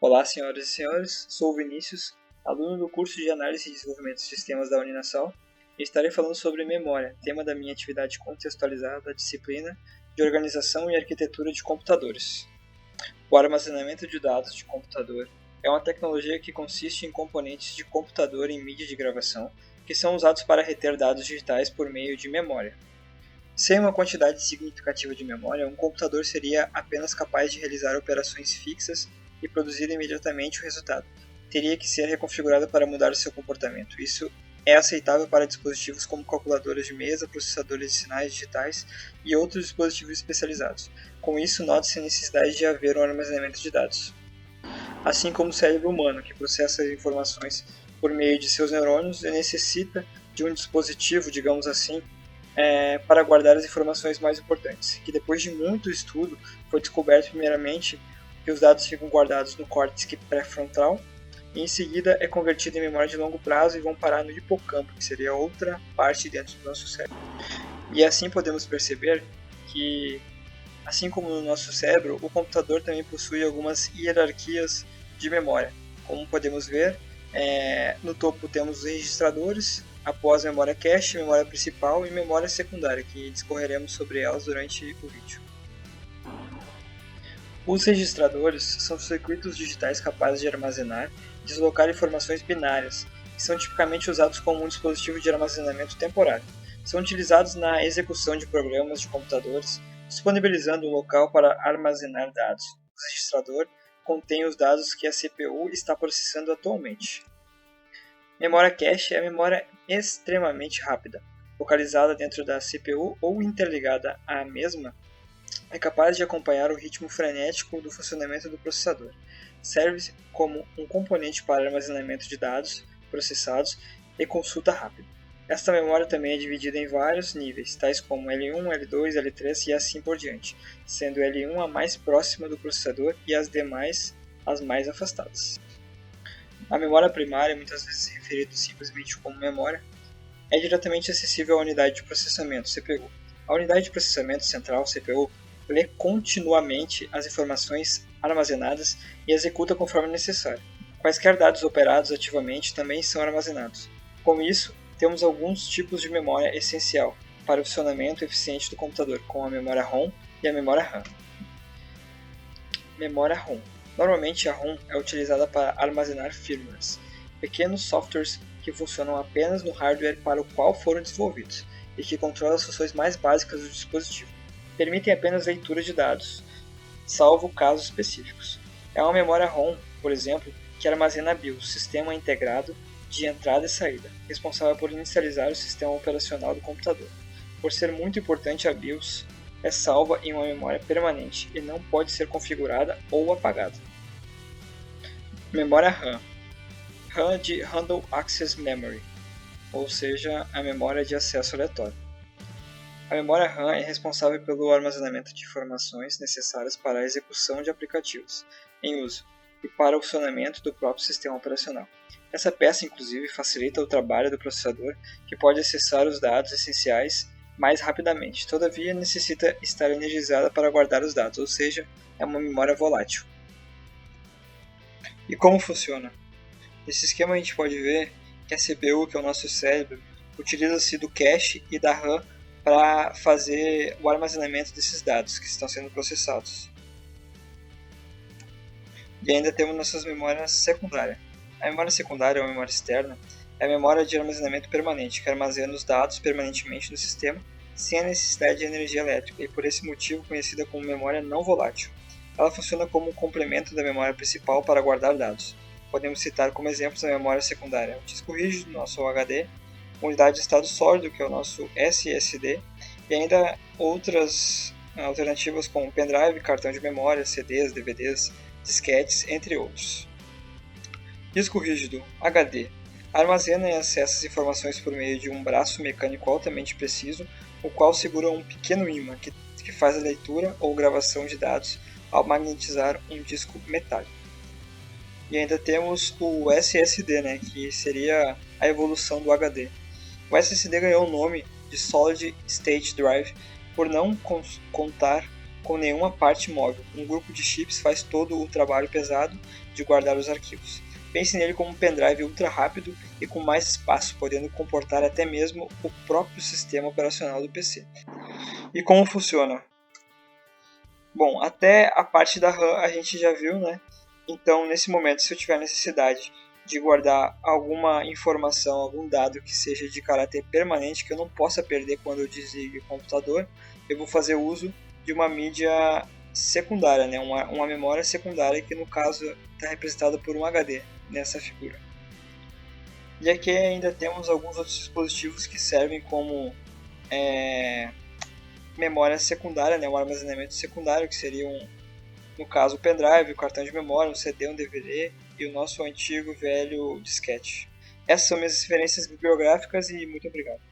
Olá, senhoras e senhores, sou o Vinícius, aluno do curso de Análise e Desenvolvimento de Sistemas da Uninasal, e estarei falando sobre memória, tema da minha atividade contextualizada da disciplina de Organização e Arquitetura de Computadores. O armazenamento de dados de computador é uma tecnologia que consiste em componentes de computador em mídia de gravação que são usados para reter dados digitais por meio de memória. Sem uma quantidade significativa de memória, um computador seria apenas capaz de realizar operações fixas e produzir imediatamente o resultado. Teria que ser reconfigurado para mudar seu comportamento. Isso é aceitável para dispositivos como calculadoras de mesa, processadores de sinais digitais e outros dispositivos especializados. Com isso, nota-se a necessidade de haver um armazenamento de dados. Assim como o cérebro humano, que processa as informações por meio de seus neurônios e necessita de um dispositivo, digamos assim, para guardar as informações mais importantes, que depois de muito estudo foi descoberto primeiramente que os dados ficam guardados no córtex pré-frontal e em seguida é convertido em memória de longo prazo e vão parar no hipocampo, que seria outra parte dentro do nosso cérebro. E assim podemos perceber que, assim como no nosso cérebro, o computador também possui algumas hierarquias de memória. Como podemos ver, no topo temos os registradores, após memória cache, memória principal e memória secundária, que discorreremos sobre elas durante o vídeo. Os registradores são circuitos digitais capazes de armazenar e deslocar informações binárias, que são tipicamente usados como um dispositivo de armazenamento temporário. São utilizados na execução de programas de computadores, disponibilizando um local para armazenar dados. O registrador contém os dados que a CPU está processando atualmente. Memória cache é a memória extremamente rápida, localizada dentro da CPU ou interligada à mesma, é capaz de acompanhar o ritmo frenético do funcionamento do processador. Serve como um componente para armazenamento de dados processados e consulta rápida. Esta memória também é dividida em vários níveis, tais como L1, L2, L3 e assim por diante, sendo L1 a mais próxima do processador e as demais as mais afastadas. A memória primária, muitas vezes referida simplesmente como memória, é diretamente acessível à unidade de processamento, CPU. A unidade de processamento central, CPU, lê continuamente as informações armazenadas e executa conforme necessário. Quaisquer dados operados ativamente também são armazenados. Com isso, temos alguns tipos de memória essencial para o funcionamento eficiente do computador, como a memória ROM e a memória RAM. Memória ROM. Normalmente a ROM é utilizada para armazenar firmwares, pequenos softwares que funcionam apenas no hardware para o qual foram desenvolvidos e que controlam as funções mais básicas do dispositivo. Permitem apenas leitura de dados, salvo casos específicos. É uma memória ROM, por exemplo, que armazena a BIOS, Sistema Integrado de Entrada e Saída, responsável por inicializar o sistema operacional do computador. Por ser muito importante, a BIOS é salva em uma memória permanente e não pode ser configurada ou apagada. Memória RAM. RAM de Random Access Memory, ou seja, a memória de acesso aleatório. A memória RAM é responsável pelo armazenamento de informações necessárias para a execução de aplicativos em uso e para o funcionamento do próprio sistema operacional. Essa peça, inclusive, facilita o trabalho do processador, que pode acessar os dados essenciais mais rapidamente. Todavia, necessita estar energizada para guardar os dados, ou seja, é uma memória volátil. E como funciona? Nesse esquema a gente pode ver que a CPU, que é o nosso cérebro, utiliza-se do cache e da RAM para fazer o armazenamento desses dados que estão sendo processados. E ainda temos nossas memórias secundárias. A memória secundária, ou memória externa, é a memória de armazenamento permanente, que armazena os dados permanentemente no sistema sem a necessidade de energia elétrica e por esse motivo conhecida como memória não volátil. Ela funciona como um complemento da memória principal para guardar dados. Podemos citar como exemplos a memória secundária, o disco rígido, nosso HD, unidade de estado sólido, que é o nosso SSD, e ainda outras alternativas como pendrive, cartão de memória, CDs, DVDs, disquetes, entre outros. Disco rígido, HD, armazena e acessa as informações por meio de um braço mecânico altamente preciso, o qual segura um pequeno ímã que faz a leitura ou gravação de dados ao magnetizar um disco metálico. E ainda temos o SSD, que seria a evolução do HD. O SSD ganhou o nome de Solid State Drive por não contar com nenhuma parte móvel. Um grupo de chips faz todo o trabalho pesado de guardar os arquivos. Pense nele como um pendrive ultra rápido e com mais espaço, podendo comportar até mesmo o próprio sistema operacional do PC. E como funciona? Bom, até a parte da RAM a gente já viu, né? Então, nesse momento, se eu tiver necessidade de guardar alguma informação, algum dado que seja de caráter permanente, que eu não possa perder quando eu desligue o computador, eu vou fazer uso de uma mídia secundária, né? uma memória secundária, que no caso está representada por um HD nessa figura. E aqui ainda temos alguns outros dispositivos que servem como memória secundária, né? Um armazenamento secundário, que seria no caso o pendrive, o cartão de memória, um CD, um DVD e o nosso antigo velho disquete. Essas são minhas referências bibliográficas e muito obrigado.